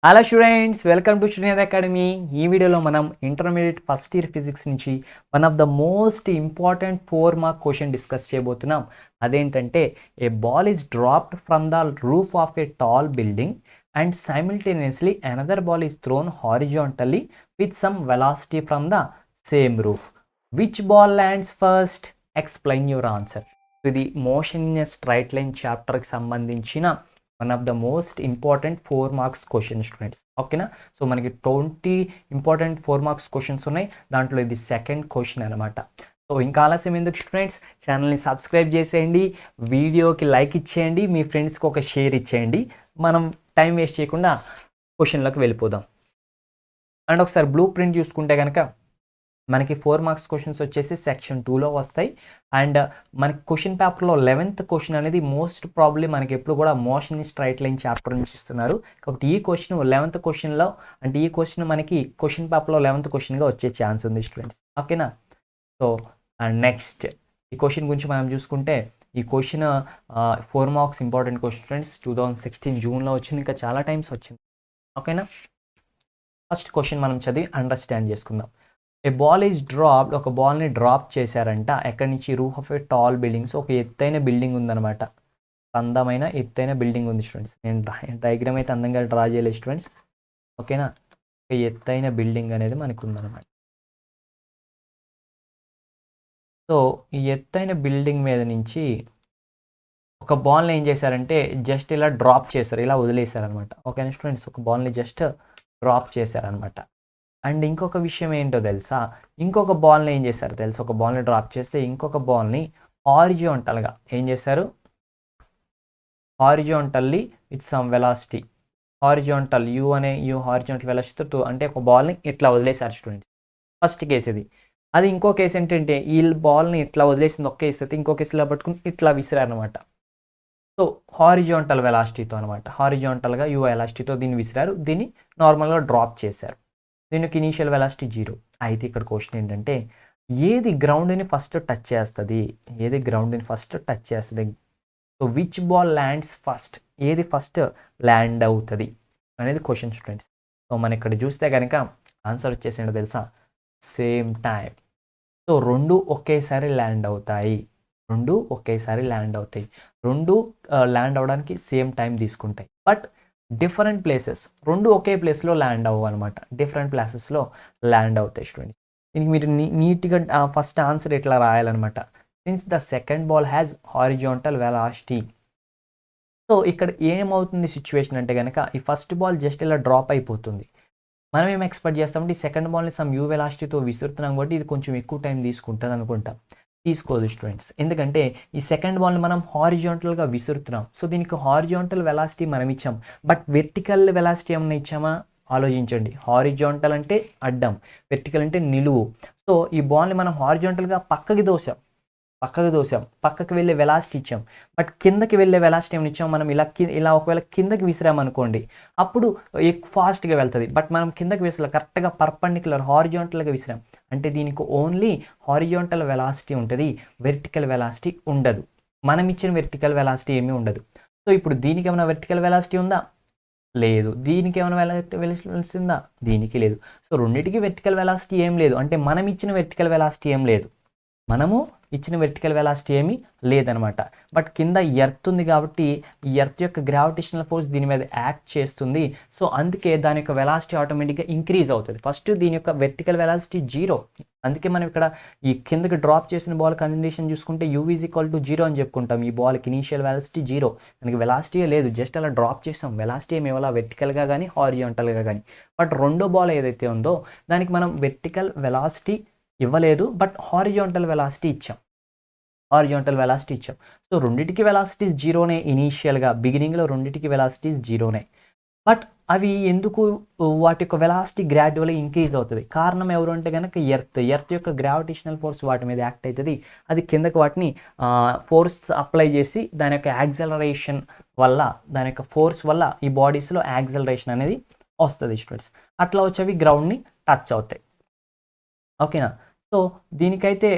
Hello students, welcome to student academy. ఈ వీడియోలో మనం ఇంటర్మీడియట్ ఫస్ట్ ఇయర్ ఫిజిక్స్ నుంచి one of the most important 4 mark question discuss చేయబోతున్నాం. అదేంటంటే, a ball is dropped from the roof of a tall building and simultaneously another ball is thrown horizontally with some velocity from the same roof. Which ball lands first? Explain your answer. ఇది motion in a straight line చాప్టర్కి సంబంధించిన one of the most important 4 marks question students. ఓకేనా? So మనకి 20 important 4 marks questions ఉన్నాయి. దాంట్లో ఇది second question అనమాట. So ఇంకా ఆలస్యం ఎందుకు స్టూడెంట్స్, ఛానల్ని సబ్స్క్రైబ్ చేసేయండి, వీడియోకి లైక్ ఇచ్చేయండి, మీ ఫ్రెండ్స్కి ఒక షేర్ ఇచ్చేయండి. మనం టైం వేస్ట్ చేయకుండా క్వశ్చన్లోకి వెళ్ళిపోదాం. అండ్ ఒకసారి బ్లూ ప్రింట్ చూసుకుంటే కనుక మనకి 4 మార్క్స్ క్వశ్చన్స్ వచ్చేసి సెక్షన్ 2లో వస్తాయి. అండ్ మనకి క్వశ్చన్ పేపర్లో 11th క్వశ్చన్ అనేది మోస్ట్ ప్రాబ్లీ మనకి ఎప్పుడు కూడా motion in straight line chapter నుంచి ఇస్తున్నారు. కాబట్టి ఈ క్వశ్చన్ 11th క్వశ్చన్లో, అంటే ఈ క్వశ్చన్ మనకి క్వశ్చన్ పేపర్లో 11th క్వశ్చన్గా వచ్చే ఛాన్స్ ఉంది స్టూడెంట్స్. ఓకేనా? సో అండ్ నెక్స్ట్ ఈ క్వశ్చన్ గురించి మనం చూసుకుంటే, ఈ question 4 marks important question friends. 2016 జూన్లో వచ్చింది, ఇంకా చాలా టైమ్స్ వచ్చింది. ఓకేనా? ఫస్ట్ క్వశ్చన్ మనం చదివి అండర్స్టాండ్ చేసుకుందాం. ఏ బాల్ ఈజ్ డ్రాప్డ్, ఒక బాల్ని డ్రాప్ చేశారంట ఎక్కడి నుంచి? Roof of a tall buildings, ఒక ఎత్తైన బిల్డింగ్ ఉందన్నమాట. అందమైన ఎత్తైన బిల్డింగ్ ఉంది స్టూడెంట్స్. నేను డయాగ్రామ్ అయితే అందంగా డ్రా చేయలేదు స్టూడెంట్స్. ఓకేనా? ఒక ఎత్తైన బిల్డింగ్ అనేది మనకు ఉందన్నమాట. సో ఈ ఎత్తైన బిల్డింగ్ మీద నుంచి ఒక బాల్ని ఏం చేశారంటే జస్ట్ ఇలా డ్రాప్ చేశారు, ఇలా వదిలేశారనమాట. ఓకేనా స్టూడెంట్స్? ఒక బాల్ని జస్ట్ డ్రాప్ చేశారనమాట. అండ్ ఇంకొక విషయం ఏంటో తెలుసా, ఇంకొక బాల్ని ఏం చేశారు తెలుసా? ఒక బాల్ని డ్రాప్ చేస్తే ఇంకొక బాల్ని హారిజాంటల్గా ఏం చేశారు? Horizontally with some velocity, horizontal u horizontal వెలాసిటీతో, అంటే ఒక బాల్ని ఇట్లా వదిలేశారు స్టూడెంట్స్. ఫస్ట్ కేసు ఇది. అది ఇంకో కేసు ఏంటంటే, ఈ బాల్ని ఇట్లా వదిలేసింది ఒక కేసు అయితే, ఇంకో కేసులో పట్టుకుని ఇట్లా విసిరారనమాట. సో హారిజాంటల్ వెలాసిటీతో అనమాట, హారిజాంటల్గా యూ వెలాసిటీతో దీన్ని విసిరారు, దీన్ని నార్మల్గా డ్రాప్ చేశారు. దీనికి ఇనీషియల్ వెలాసిటీ 0. అయితే ఇక్కడ క్వశ్చన్ ఏంటంటే, ఏది గ్రౌండ్ని ఫస్ట్ టచ్ చేస్తుంది? ఏది గ్రౌండ్ని ఫస్ట్ టచ్ చేస్తుంది? So which ball lands first, ఏది ఫస్ట్ ల్యాండ్ అవుతుంది అనేది క్వశ్చన్ స్టూడెంట్స్. సో మనం ఇక్కడ చూస్తే కనుక ఆన్సర్ వచ్చేసిందో తెలుసా? Same time. సో రెండు ఒకేసారి ల్యాండ్ అవుతాయి, రెండు ఒకేసారి ల్యాండ్ అవుతాయి. రెండు ల్యాండ్ అవడానికి సేమ్ టైం తీసుకుంటాయి. బట్ డిఫరెంట్ ప్లేసెస్, రెండు ఒకే ప్లేస్లో ల్యాండ్ అవ్వవు అనమాట, డిఫరెంట్ ప్లేసెస్లో ల్యాండ్ అవుతాయి స్టూడెంట్స్. దీనికి మీరు నీట్గా ఫస్ట్ ఆన్సర్ ఇట్లా రాయాలన్నమాట. Since the second ball has horizontal velocity. So ఇక్కడ ఏమవుతుంది సిచ్యువేషన్ అంటే కనుక, ఈ ఫస్ట్ బాల్ జస్ట్ ఇలా డ్రాప్ అయిపోతుంది. మనం ఏం ఎక్స్పెక్ట్ చేస్తామంటే, ఈ సెకండ్ బాల్ని సమ్ యూ వెలాసిటీతో విసురుతున్నాం కాబట్టి ఇది కొంచెం ఎక్కువ టైం తీసుకుంటుంది అనుకుంటాం. తీసుకోదు స్టూడెంట్స్, ఎందుకంటే ఈ సెకండ్ బాల్ని మనం హారిజాంటల్గా విసురుతున్నాం. సో దీనికి హారిజాంటల్ వెలాసిటీ మనం ఇచ్చాం, బట్ వెర్టికల్ వెలాసిటీ ఏమన్నా ఇచ్చామా? ఆలోచించండి. హారిజాంటల్ అంటే అడ్డం, వెర్టికల్ అంటే నిలువు. సో ఈ బాల్ని మనం హారిజాంటల్గా పక్కకి దోసాం, పక్కకి వెళ్ళే వెలాసిటీ ఇచ్చాం, బట్ కిందకి వెళ్ళే వెలాసిటీ ఏమైనా ఇచ్చాం? మనం ఇలా ఒకవేళ కిందకి విసిరామనుకోండి, అప్పుడు ఫాస్ట్గా వెళ్తుంది. బట్ మనం కిందకి విసిరా కరెక్ట్గా పర్పెండిక్యులర్ హారిజాంటల్గా విసిరాం అంటే దీనికి ఓన్లీ హారిజాంటల్ వెలాసిటీ ఉంటుంది, వెర్టికల్ వెలాసిటీ ఉండదు. మనం ఇచ్చిన వెర్టికల్ వెలాసిటీ ఏమీ ఉండదు. సో ఇప్పుడు దీనికి ఏమైనా వెర్టికల్ వెలాసిటీ ఉందా? లేదు. దీనికి ఏమైనా వెలాసిటీ ఉందా? దీనికి లేదు. సో రెండింటికి వెర్టికల్ వెలాసిటీ ఏం లేదు, అంటే మనం ఇచ్చిన వెర్టికల్ వెలాసిటీ ఏం లేదు, మనము ఇచ్చిన వెర్టికల్ వెలాసిటీ ఏమీ లేదనమాట. బట్ కింద ఎర్త్ ఉంది కాబట్టి ఈ ఎర్త్ యొక్క గ్రావిటేషనల్ ఫోర్స్ దీని మీద యాక్ట్ చేస్తుంది. సో అందుకే దాని యొక్క వెలాసిటీ ఆటోమేటిక్గా ఇంక్రీజ్ అవుతుంది. ఫస్ట్ దీని యొక్క వెర్టికల్ వెలాసిటీ 0. అందుకే మనం ఇక్కడ ఈ కిందకి డ్రాప్ చేసిన బాల్ కండిషన్ చూసుకుంటే u = 0 అని చెప్పుకుంటాం. ఈ బాల్కి ఇనీషియల్ వెలాసిటీ 0, దానికి వెలాసిటీ లేదు, జస్ట్ అలా డ్రాప్ చేసాం. వెలాసిటీ ఏమి ఇవ్వాలా? వెర్టికల్గా కానీ హారిజాంటల్గా కానీ. బట్ రెండో బాల్ ఏదైతే ఉందో దానికి మనం వెర్టికల్ వెలాసిటీ ఇవ్వలేదు, బట్ హారిజాంటల్ వెలాసిటీ ఇచ్చాం. సో రెండింటికి వెలాసిటీస్ 0నే ఇనీషియల్గా, బిగినింగ్లో రెండింటికి వెలాసిటీస్ 0నే. బట్ అవి ఎందుకు వాటి యొక్క వెలాసిటీ గ్రాడ్యువల్గా ఇంక్రీజ్ అవుతుంది? కారణం ఎవరు అంటే కనుక ఎర్త్ యొక్క గ్రావిటేషనల్ ఫోర్స్ వాటి మీద యాక్ట్ అవుతుంది. అది కిందకి వాటిని ఫోర్స్ అప్లై చేసి దాని యొక్క యాక్సలరేషన్ వల్ల, దాని యొక్క ఫోర్స్ వల్ల ఈ బాడీస్లో యాక్సలరేషన్ అనేది వస్తుంది స్టూడెంట్స్. అట్లా వచ్చేవి గ్రౌండ్ని టచ్ అవుతాయి. ఓకేనా? సో దీనికైతే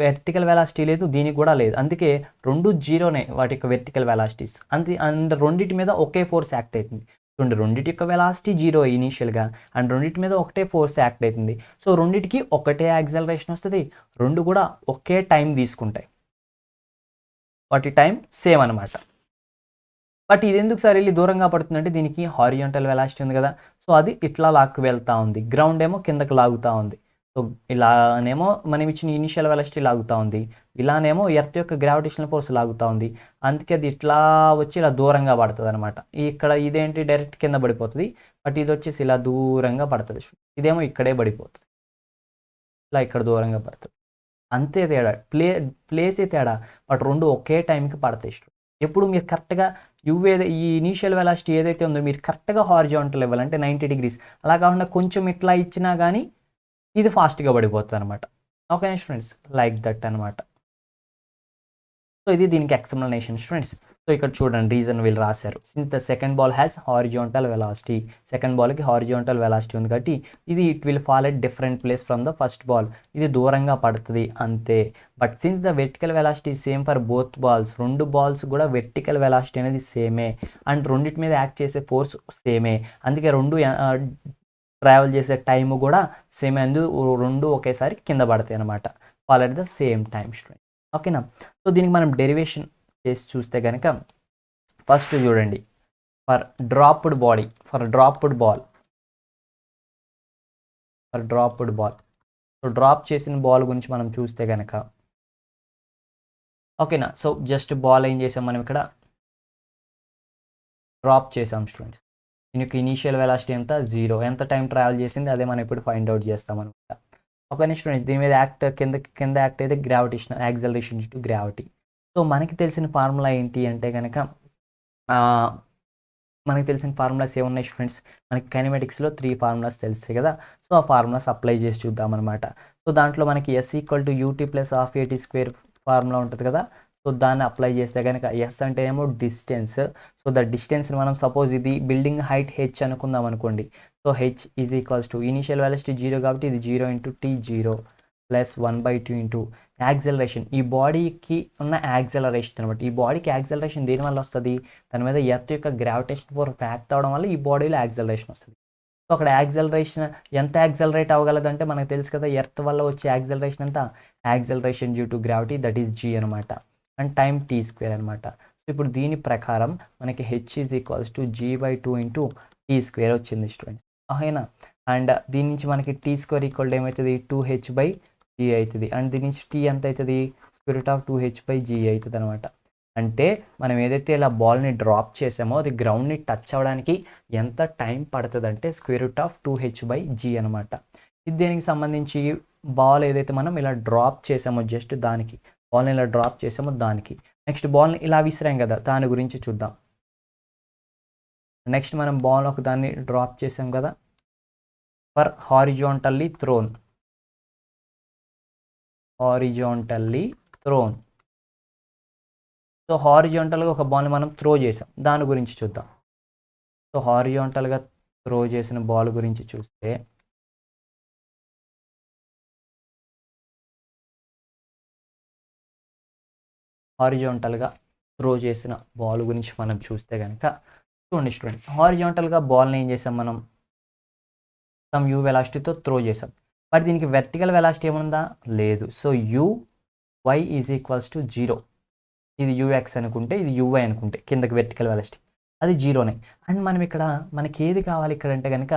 వెర్టికల్ వెలాసిటీ లేదు, దీనికి కూడా లేదు. అందుకే రెండు 0నే వాటి యొక్క వెర్టికల్ వెలాసిటీస్. అండ్ రెండింటి మీద ఒకే ఫోర్స్ యాక్ట్ అవుతుంది. చూడండి రెండింటి యొక్క వెలాసిటీ 0 ఇనీషియల్గా అండ్ రెండింటి మీద ఒకటే ఫోర్స్ యాక్ట్ అవుతుంది. సో రెండింటికి ఒకటే యాక్సలరేషన్ వస్తుంది, రెండు కూడా ఒకే టైం తీసుకుంటాయి, వాటి టైం సేమ్ అనమాట. బట్ ఇది ఎందుకు సార్ వెళ్ళి దూరంగా పడుతుందంటే దీనికి హారిజాంటల్ వెలాసిటీ ఉంది కదా, సో అది ఇట్లా లాక్కు వెళ్తూ ఉంది, గ్రౌండ్ ఏమో కిందకి లాగుతూ ఉంది. సో ఇలానేమో మనం ఇచ్చిన ఇనిషియల్ వెలాసిటీ లాగుతూ ఉంది, ఇలానేమో ఎర్త్ యొక్క గ్రావిటేషనల్ ఫోర్స్ లాగుతూ ఉంది. అందుకే అది ఇట్లా వచ్చి ఇలా దూరంగా పడుతుంది అనమాట. ఇక్కడ ఇదేంటి డైరెక్ట్ కింద పడిపోతుంది, బట్ ఇది వచ్చేసి ఇలా దూరంగా పడుతుంది. ఇదేమో ఇక్కడే పడిపోతుంది, ఇలా ఇక్కడ దూరంగా పడుతుంది. అంతే తేడా, ప్లేసే తేడా, బట్ రెండు ఒకే టైంకి పడతాయి. ఎప్పుడు మీరు కరెక్ట్గా ఈ ఇనీషియల్ వెలాసిటీ ఏదైతే ఉందో మీరు కరెక్ట్గా హారిజాంటల్ ఇవ్వాలంటే 90 డిగ్రీస్, అలా కాకుండా కొంచెం ఇట్లా ఇచ్చినా కానీ ఇది ఫాస్ట్గా పడిపోతుంది అనమాట. ఓకే స్టూడెంట్స్, లైక్ దట్ అనమాట. సో ఇది దీనికి ఎక్స్ప్లెనేషన్ స్టూడెంట్స్. సో ఇక్కడ చూడండి రీజన్ వీళ్ళు రాశారు. Since the second ball has horizontal velocity, second బాల్కి హారిజాంటల్ వెలాసిటీ ఉంది కాబట్టి ఇది it will fall at different place from the first ball, ఇది దూరంగా పడుతుంది అంతే. But since the vertical velocity same for both balls, రెండు బాల్స్ కూడా వెర్టికల్ వెలాసిటీ అనేది సేమే అండ్ రెండింటి మీద యాక్ట్ చేసే ఫోర్స్ సేమే, అందుకే రెండు ట్రావెల్ చేసే టైము కూడా సేమ్, రెండు ఒకేసారి కింద పడతాయి అనమాట, fall at the same time student. ఓకేనా. సో దీనికి మనం డెరివేషన్ చేసి చూస్తే కనుక ఫస్ట్ చూడండి, for dropped ball, so drop చేసిన బాల్ గురించి మనం చూస్తే కనుక ఓకేనా. సో జస్ట్ బాల్ ఏం చేసాం మనం ఇక్కడ డ్రాప్ చేసాం స్టూడెంట్స్. దీనికి ఇనీషియల్ వెలాసిటీ ఎంత 0, ఎంత టైం ట్రావెల్ చేసింది అదే మనం ఇప్పుడు ఫైండ్ అవుట్ చేస్తాం అనమాట. ఓకే స్టూడెంట్స్, దీని మీద కింద యాక్ట్ అయితే gravitation acceleration to gravity. So మనకి తెలిసిన ఫార్ములా ఏంటి అంటే కనుక మనకి తెలిసిన ఫార్ములాస్ ఏమున్నాయి స్టూడెంట్స్, మనకి కైనమెటిక్స్లో 3 ఫార్ములాస్ తెలుస్తాయి కదా. సో ఆ ఫార్ములాస్ అప్లై చేసి చూద్దాం అనమాట. సో దాంట్లో మనకి S = UT + ½ ఫార్ములా ఉంటుంది కదా. సో దాన్ని అప్లై చేస్తే కనుక ఎస్ అంటే ఏమో డిస్టెన్స్. సో ద డిస్టెన్స్ని మనం సపోజ్ ఇది బిల్డింగ్ హైట్ హెచ్ అనుకుందాం అనుకోండి. So H is equals to initial velocity 0 కాబట్టి ఇది 0 × T0 + 1/2 యాక్సలరేషన్, ఈ బాడీకి ఉన్న యాక్సలరేషన్ అనమాట. ఈ బాడీకి యాక్సలరేషన్ దేనివల్ల వస్తుంది, దాని మీద ఎర్త్ యొక్క గ్రావిటేషన్ ఫోర్స్ యాక్ట్ అవడం వల్ల ఈ బాడీలో యాక్సలరేషన్ వస్తుంది. సో అక్కడ యాక్సలరేషన్ ఎంత యాక్సలరేట్ అవ్వగలదంటే మనకు తెలుసు కదా, ఎర్త్ వల్ల వచ్చే యాక్సలరేషన్ ఎంత, acceleration due to gravity, that is G అనమాట, అండ్ టైం T² అనమాట. సో ఇప్పుడు దీని ప్రకారం మనకి H is equals to G/2 × T² వచ్చింది స్టూడెంట్స్. అవునా. అండ్ దీని నుంచి మనకి T² ఈక్వల్ ఏమవుతుంది, 2H/G అవుతుంది. అండ్ దీని నుంచి T ఎంత అవుతుంది, √2H/G అవుతుంది అనమాట. అంటే మనం ఏదైతే ఇలా బాల్ని డ్రాప్ చేసామో అది గ్రౌండ్ని టచ్ అవ్వడానికి ఎంత టైం పడుతుంది అంటే √2H/G అనమాట. ఇది దేనికి సంబంధించి, బాల్ ఏదైతే మనం ఇలా డ్రాప్ చేసామో జస్ట్ దానికి, బాల్ని ఇలా డ్రాప్ చేసామో దానికి. నెక్స్ట్ బాల్ని ఇలా విసిరాం కదా, దాని గురించి చూద్దాం. నెక్స్ట్ మనం బాల్ ఒక దాన్ని డ్రాప్ చేసాం కదా, ఫర్ హారిజాంటల్లీ థ్రోన్, సో హారిజాంటల్గా ఒక బాల్ని మనం త్రో చేసాం, దాని గురించి చూద్దాం. సో హారిజాంటల్గా త్రో చేసిన బాల్ గురించి చూస్తే హారిజాంటల్గా త్రో చేసిన బాల్ గురించి మనం చూస్తే కనుక చూడండి స్టూడెంట్స్, హారిజాంటల్గా బాల్ని ఏం చేసాం మనం, సమ్ U వెలాసిటీతో త్రో చేసాం. బట్ దీనికి వెర్టికల్ వెలాసిటీ ఏముందా, లేదు. So UY is equals to 0, ఇది UX అనుకుంటే ఇది UY అనుకుంటే కిందకి వెర్టికల్ వెలాసిటీ అది 0నే. అండ్ మనం ఇక్కడ మనకి ఏది కావాలి ఇక్కడ అంటే కనుక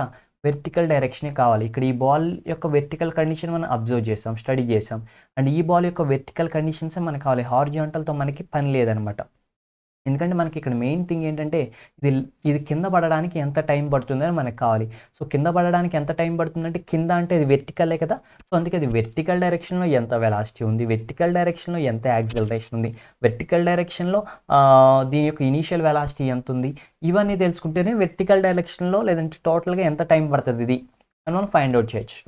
వెర్టికల్ డైరెక్షనే కావాలి. ఇక్కడ ఈ బాల్ యొక్క వెర్టికల్ కండిషన్ మనం అబ్జర్వ్ చేసాం, స్టడీ చేసాం. అండ్ ఈ బాల్ యొక్క వెర్టికల్ కండిషన్సే మనకు కావాలి, హారిజాంటల్తో మనకి పని లేదనమాట. ఎందుకంటే మనకి ఇక్కడ మెయిన్ థింగ్ ఏంటంటే ఇది కింద పడడానికి ఎంత టైం పడుతుందని మనకు కావాలి. సో కింద పడడానికి ఎంత టైం పడుతుందంటే కింద అంటే ఇది వెర్టికలే కదా. సో అందుకే అది వెర్టికల్ డైరెక్షన్లో ఎంత వెలాసిటీ ఉంది, వెర్టికల్ డైరెక్షన్లో ఎంత యాక్సలరేషన్ ఉంది, వెర్టికల్ డైరెక్షన్లో దీని యొక్క ఇనీషియల్ వెలాసిటీ ఎంత ఉంది, ఇవన్నీ తెలుసుకుంటేనే వెర్టికల్ డైరెక్షన్లో లేదంటే టోటల్గా ఎంత టైం పడుతుంది ఇది అని మనం ఫైండ్ అవుట్ చేయొచ్చు.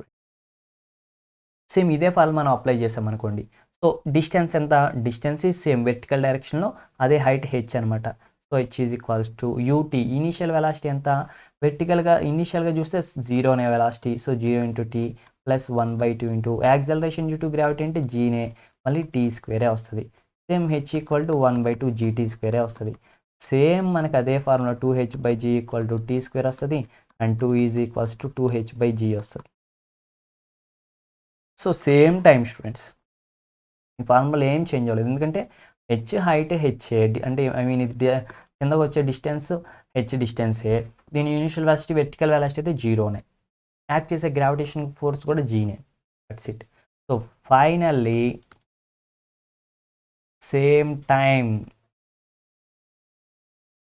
సేమ్ ఇదే ఫాల్ మనం అప్లై చేసాం అనుకోండి. సో డిస్టెన్స్ ఎంత, డిస్టెన్స్ ఈజ్ సేమ్ వెర్టికల్ డైరెక్షన్లో, అదే హైట్ H అనమాట. So H is equals to UT, initial velocity ఎంత, వెర్టికల్గా ఇనీషియల్గా చూస్తే 0 అనే velocity, so 0 × T + 1/2 acceleration due to gravity అంటే Gనే, మళ్ళీ T² వస్తుంది. సేమ్ H = 1/2 GT² వస్తుంది. సేమ్ మనకి అదే ఫార్ములా 2h/g = t² వస్తుంది and 2 is equals to 2h/g వస్తుంది. సో సేమ్ టైం స్టూడెంట్స్, ఈ ఫార్ములా ఏం చేంజ్ అవ్వలేదు, ఎందుకంటే హెచ్ హైట్ హెచ్ఏ అంటే ఐ మీన్ ఇది కిందకు వచ్చే డిస్టెన్స్ హెచ్ డిస్టెన్సే, దీని ఇనిషియల్ వెలాసిటీ వెర్టికల్ వెలాసిటీ అయితే జీరోనే, యాక్ట్ చేసే గ్రావిటేషన్ ఫోర్స్ కూడా జీనే. That's it. So finally same time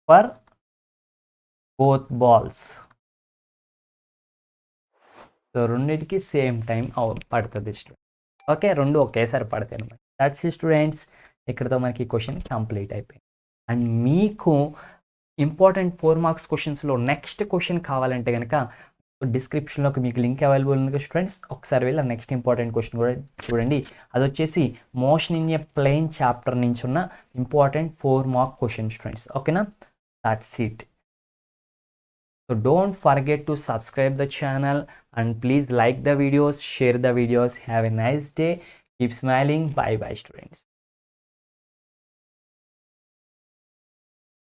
for both balls. So రెండింటికి సేమ్ టైం పడుతుంది స్టూడెంట్. ఓకే, రెండు ఒకేసారి పడతాయి అనమాట. దట్స్ ఇట్ స్టూడెంట్స్, ఇక్కడతో మనకి ఈ క్వశ్చన్ కంప్లీట్ అయిపోయింది. అండ్ మీకు ఇంపార్టెంట్ 4 మార్క్స్ క్వశ్చన్స్లో నెక్స్ట్ క్వశ్చన్ కావాలంటే కనుక డిస్క్రిప్షన్లోకి మీకు లింక్ అవైలబుల్ ఉంది స్టూడెంట్స్, ఒకసారి వెళ్ళి నెక్స్ట్ ఇంపార్టెంట్ క్వశ్చన్ కూడా చూడండి. అది వచ్చేసి motion in a plane chapter నుంచి ఉన్న ఇంపార్టెంట్ 4 మార్క్ క్వశ్చన్ స్టూడెంట్స్. ఓకేనా, that's it. So don't forget to subscribe the channel and please like the videos, share the videos. Have a nice day. Keep smiling. Bye bye students.